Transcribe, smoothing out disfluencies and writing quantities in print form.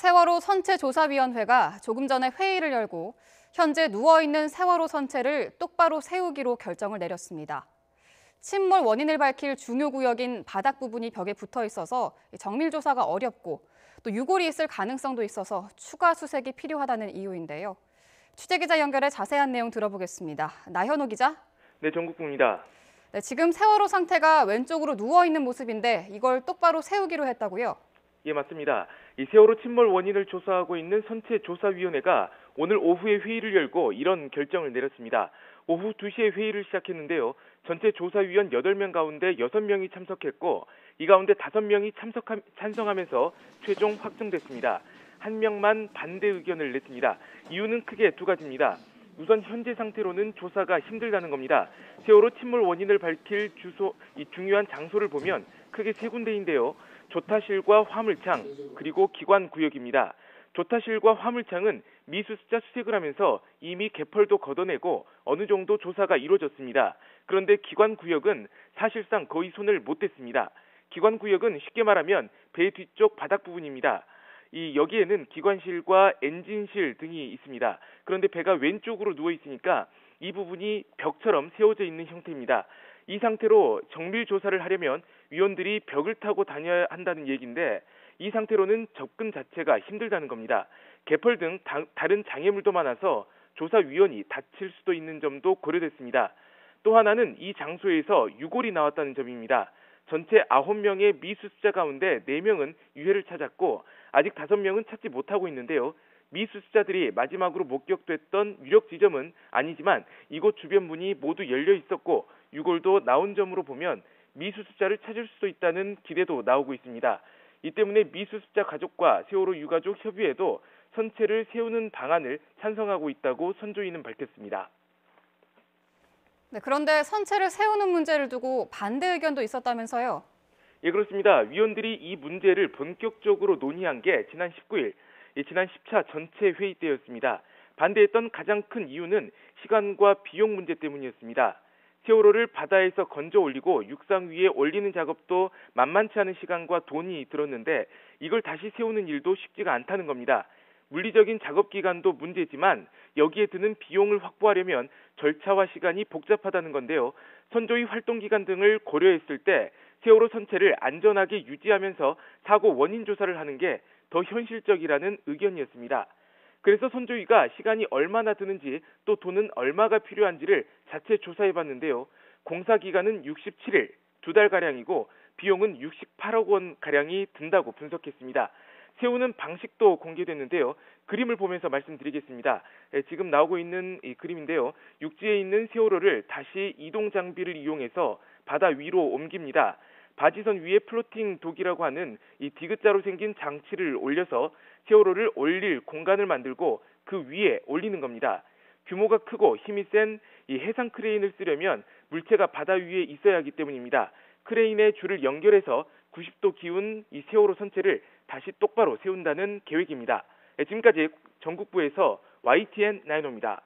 세월호 선체조사위원회가 조금 전에 회의를 열고 현재 누워있는 세월호 선체를 똑바로 세우기로 결정을 내렸습니다. 침몰 원인을 밝힐 중요 구역인 바닥 부분이 벽에 붙어 있어서 정밀 조사가 어렵고 또 유골이 있을 가능성도 있어서 추가 수색이 필요하다는 이유인데요. 취재기자 연결해 자세한 내용 들어보겠습니다. 나현호 기자. 네, 전국구입니다. 네, 지금 세월호 상태가 왼쪽으로 누워있는 모습인데 이걸 똑바로 세우기로 했다고요? 예, 맞습니다. 이 세월호 침몰 원인을 조사하고 있는 선체조사위원회가 오늘 오후에 회의를 열고 이런 결정을 내렸습니다. 오후 2시에 회의를 시작했는데요. 전체 조사위원 8명 가운데 6명이 참석했고 이 가운데 5명이 찬성하면서 최종 확정됐습니다. 1명만 반대 의견을 냈습니다. 이유는 크게 두 가지입니다. 우선 현재 상태로는 조사가 힘들다는 겁니다. 세월호 침몰 원인을 밝힐 중요한 장소를 보면 크게 세 군데인데요. 조타실과 화물창, 그리고 기관구역입니다. 조타실과 화물창은 미수습자 수색을 하면서 이미 개펄도 걷어내고 어느 정도 조사가 이루어졌습니다. 그런데 기관구역은 사실상 거의 손을 못 댔습니다. 기관구역은 쉽게 말하면 배 뒤쪽 바닥 부분입니다. 여기에는 기관실과 엔진실 등이 있습니다. 그런데 배가 왼쪽으로 누워 있으니까 이 부분이 벽처럼 세워져 있는 형태입니다. 이 상태로 정밀 조사를 하려면 위원들이 벽을 타고 다녀야 한다는 얘기인데 이 상태로는 접근 자체가 힘들다는 겁니다. 개펄 등 다른 장애물도 많아서 조사위원이 다칠 수도 있는 점도 고려됐습니다. 또 하나는 이 장소에서 유골이 나왔다는 점입니다. 전체 9명의 미수습자 가운데 4명은 유해를 찾았고 아직 5명은 찾지 못하고 있는데요. 미수습자들이 마지막으로 목격됐던 유력 지점은 아니지만 이곳 주변 문이 모두 열려 있었고 유골도 나온 점으로 보면 미수습자를 찾을 수도 있다는 기대도 나오고 있습니다. 이 때문에 미수습자 가족과 세월호 유가족 협의회도 선체를 세우는 방안을 찬성하고 있다고 선조위는 밝혔습니다. 네, 그런데 선체를 세우는 문제를 두고 반대 의견도 있었다면서요? 예, 그렇습니다. 위원들이 이 문제를 본격적으로 논의한 게 지난 19일, 지난 10차 전체 회의 때였습니다. 반대했던 가장 큰 이유는 시간과 비용 문제 때문이었습니다. 세월호를 바다에서 건져 올리고 육상 위에 올리는 작업도 만만치 않은 시간과 돈이 들었는데 이걸 다시 세우는 일도 쉽지가 않다는 겁니다. 물리적인 작업 기간도 문제지만 여기에 드는 비용을 확보하려면 절차와 시간이 복잡하다는 건데요. 선조위 활동 기간 등을 고려했을 때 세월호 선체를 안전하게 유지하면서 사고 원인 조사를 하는 게 더 현실적이라는 의견이었습니다. 그래서 선조위가 시간이 얼마나 드는지 또 돈은 얼마가 필요한지를 자체 조사해봤는데요. 공사 기간은 67일, 2달가량이고 비용은 68억 원가량이 든다고 분석했습니다. 세우는 방식도 공개됐는데요. 그림을 보면서 말씀드리겠습니다. 지금 나오고 있는 이 그림인데요. 육지에 있는 세월호를 다시 이동 장비를 이용해서 바다 위로 옮깁니다. 바지선 위에 플로팅 독이라고 하는 이 디귿자로 생긴 장치를 올려서 세월호를 올릴 공간을 만들고 그 위에 올리는 겁니다. 규모가 크고 힘이 센 이 해상 크레인을 쓰려면 물체가 바다 위에 있어야 하기 때문입니다. 크레인의 줄을 연결해서 90도 기운 이 세월호 선체를 다시 똑바로 세운다는 계획입니다. 지금까지 전국부에서 YTN 나인호입니다.